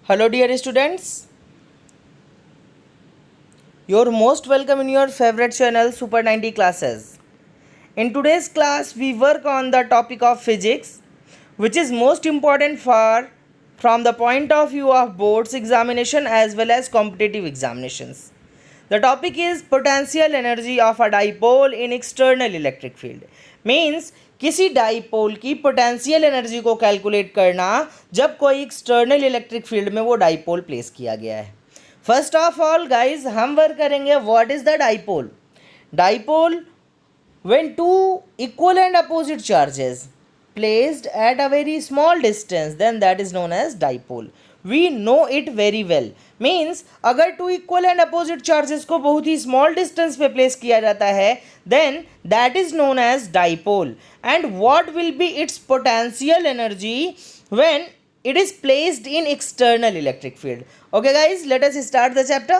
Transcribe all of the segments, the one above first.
Hello, dear students. You're most welcome in your favorite channel, Super 90 Classes. In today's class, we work on the topic of physics, which is most important for from the point of view of boards examination as well as competitive examinations. The topic is potential energy of a dipole in external electric field. Means किसी dipole की potential energy को calculate करना जब कोई external electric field में वो dipole place किया गया है. फर्स्ट ऑफ ऑल गाइज हम वर्क करेंगे what is the dipole. Dipole when two equal and opposite charges placed at a very small distance, then that is known as dipole. We know it very well. Means अगर two equal and opposite charges को बहुत ही small distance पे place किया जाता है, then that is known as dipole. And what will be its potential energy when it is placed in external electric field? Okay guys, let us start the chapter.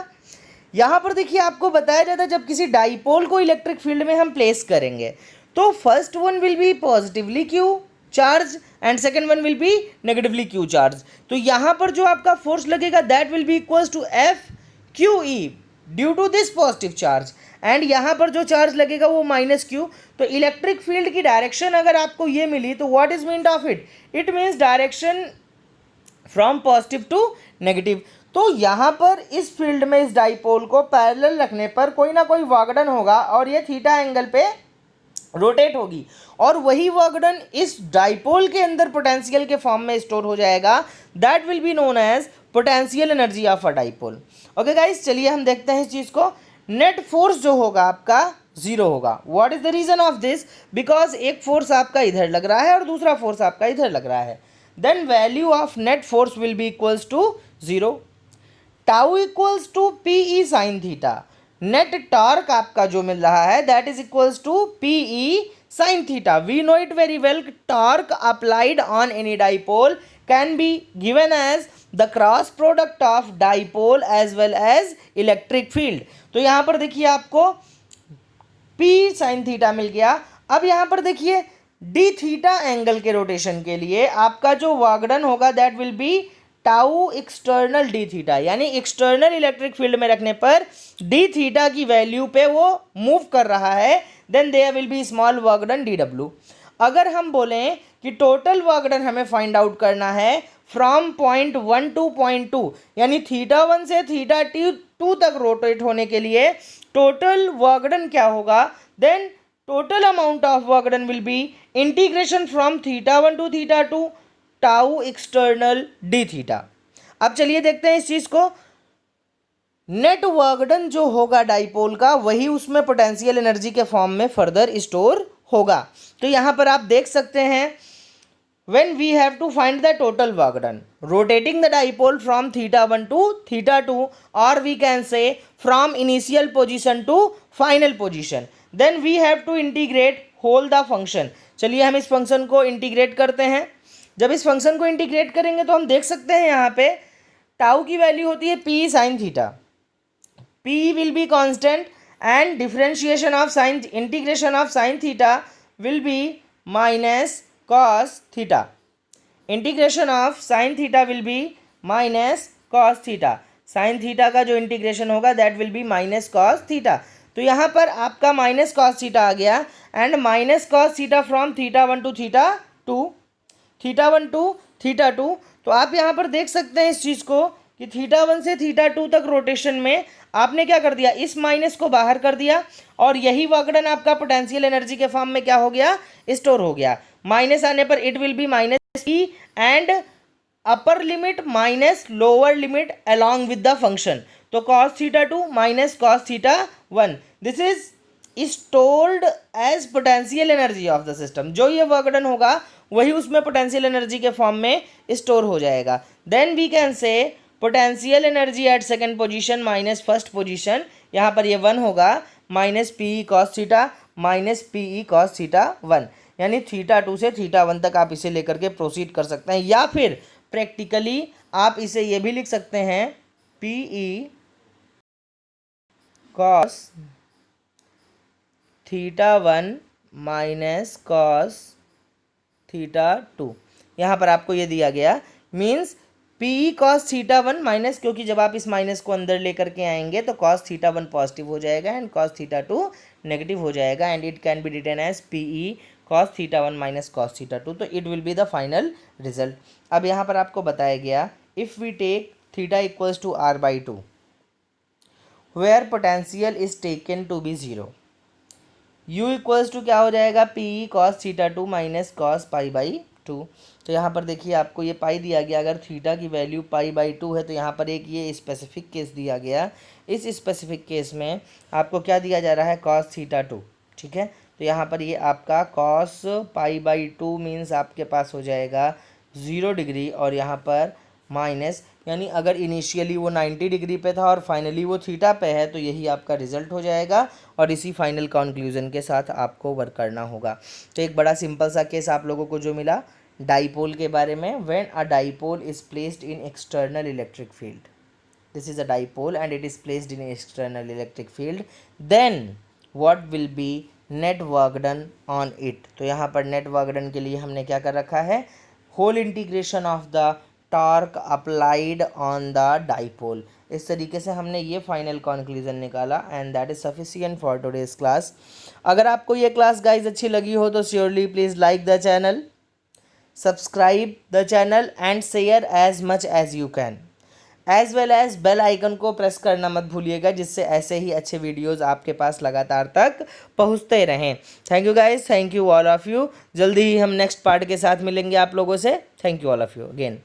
यहाँ पर देखिए आपको बताया जाता है जब किसी डाइपोल को इलेक्ट्रिक फील्ड में हम प्लेस करेंगे तो first one will be positively Q charge and second one will be negatively Q charge. तो यहाँ पर जो आपका फोर्स लगेगा that will be equals to F Q E due to this positive charge and यहाँ पर जो चार्ज लगेगा वो माइनस क्यू. तो इलेक्ट्रिक फील्ड की डायरेक्शन अगर आपको ये मिली तो what is mean of it. It means direction from positive to negative. तो यहाँ पर इस फील्ड में इस डाइपोल को पैरेलल रखने पर कोई ना कोई वागडन होगा और ये थीटा एंगल पे रोटेट होगी और वही वागडन इस डाइपोल के अंदर पोटेंशियल के फॉर्म में स्टोर हो जाएगा. That will be known as potential energy of a dipole. Okay guys, चलिए हम देखते हैं इस चीज़ को. नेट फोर्स जो होगा आपका जीरो होगा. What is the reason of this. Because एक फोर्स आपका इधर लग रहा है और दूसरा फोर्स आपका इधर लग रहा है. Then value of net force will be equals to zero. Tau equals to P E sine theta. Net torque आपका जो मिल रहा है that is equals to P E sine theta. We know it very well. Torque applied on any dipole can be given as the cross product of dipole as well as electric field. तो यहाँ पर देखिए आपको P sine theta मिल गया. अब यहाँ पर देखिए डी थीटा एंगल के रोटेशन के लिए आपका जो वागडन होगा that will B tau external D theta. यानी एक्सटर्नल इलेक्ट्रिक फील्ड में रखने पर डी थीटा की वैल्यू पे वो मूव कर रहा है. Then there will be small work done D W. अगर हम बोलें कि टोटल वर्कडन हमें फाइंड आउट करना है from point one to point two यानी थीटा वन से थीटा टू तक रोटेट होने के लिए टोटल वर्कडन क्या होगा. Then total amount of work done will be integration from theta one to theta two tau external D theta. अब चलिए देखते हैं इस चीज को. नेट वर्कडन जो होगा डाइपोल का वही उसमें पोटेंशियल एनर्जी के फॉर्म में फर्दर स्टोर होगा. तो यहां पर आप देख सकते हैं when we have to find the total work done rotating the dipole from theta 1 to theta 2 or we can say from initial position to final position, then we have to integrate whole the function. चलिए हम इस function को integrate करते हैं. जब इस function को integrate करेंगे तो हम देख सकते हैं यहाँ पे टाउ की वैल्यू होती है P sine theta. P will be constant and differentiation of sine integration of sine theta will be minus cos theta. Integration of sine theta will be minus cos theta. Sine theta का जो integration होगा that will be minus cos theta. तो यहाँ पर आपका minus cos theta आ गया and minus cos theta from theta one to theta to. Theta one to theta two. तो आप यहाँ पर देख सकते हैं इस चीज़ को कि थीटा वन से थीटा टू तक रोटेशन में आपने क्या कर दिया, इस माइनस को बाहर कर दिया और यही वर्कडन आपका पोटेंशियल एनर्जी के फॉर्म में क्या हो गया, स्टोर हो गया. माइनस आने पर it will be minus E and upper limit minus lower limit along with the function. तो cos theta two minus cos theta one this is stored as potential energy of the system. जो ये work done होगा वही उसमें potential energy के form में store हो जाएगा. Then we can say potential energy at second position minus first position. यहाँ पर ये वन होगा minus P E cos theta minus P E cos theta one. यानी थीटा टू से थीटा वन तक आप इसे लेकर के प्रोसीड कर सकते हैं या फिर प्रैक्टिकली आप इसे ये भी लिख सकते हैं P E cos theta one minus cos theta to. यहाँ पर आपको ये दिया गया means P cos theta one minus, क्योंकि जब आप इस माइनस को अंदर लेकर के आएंगे तो कॉस थीटा वन पॉजिटिव हो जाएगा and cos theta two negative हो जाएगा, and it can be written as P E cos theta one minus cos theta two, तो it will be the final result. अब यहाँ पर आपको बताया गया if we take theta equals to R by two where potential is taken to be zero, u equals to क्या हो जाएगा, P E cos theta two minus cos pi by two. तो यहाँ पर देखिए आपको ये पाई दिया गया, अगर थीटा की वैल्यू पाई बाई टू है तो यहाँ पर एक ये स्पेसिफिक केस दिया गया, इस स्पेसिफिक केस में आपको क्या दिया जा रहा है, कॉस थीटा टू, ठीक है। तो यहाँ पर ये आपका cos pi by two means आपके पास हो जाएगा 0 डिग्री, और यहाँ पर माइनस, यानी अगर इनिशियली वो 90 डिग्री पे था और फाइनली वो थीटा पे है, तो यही आपका रिजल्ट हो जाएगा, और इसी फाइनल कंक्लूजन के साथ आपको वर्क करना होगा। तो एक बड़ा सिंपल सा केस आप लोगों को जो मिला डाइपोल के बारे में, when a dipole is placed in external electric field, this is a dipole and it is placed in external electric field, then what will be net work done on it। तो यहाँ पर net work done के लिए हमने क्या कर रखा है, whole integration of the torque applied on the dipole. इस तरीके से हमने ये फाइनल कंक्लूजन निकाला, and that is sufficient for today's class. अगर आपको ये क्लास गाइज अच्छी लगी हो तो surely please like the channel, subscribe the channel and share as much as you can, as well as bell icon को press करना मत भूलिएगा, जिससे ऐसे ही अच्छे वीडियोस आपके पास लगातार तक पहुंचते रहें। Thank you guys, thank you all of you. जल्दी ही हम नेक्स्ट पार्ट के साथ मिलेंगे आप लोगों से। Thank you all of you again.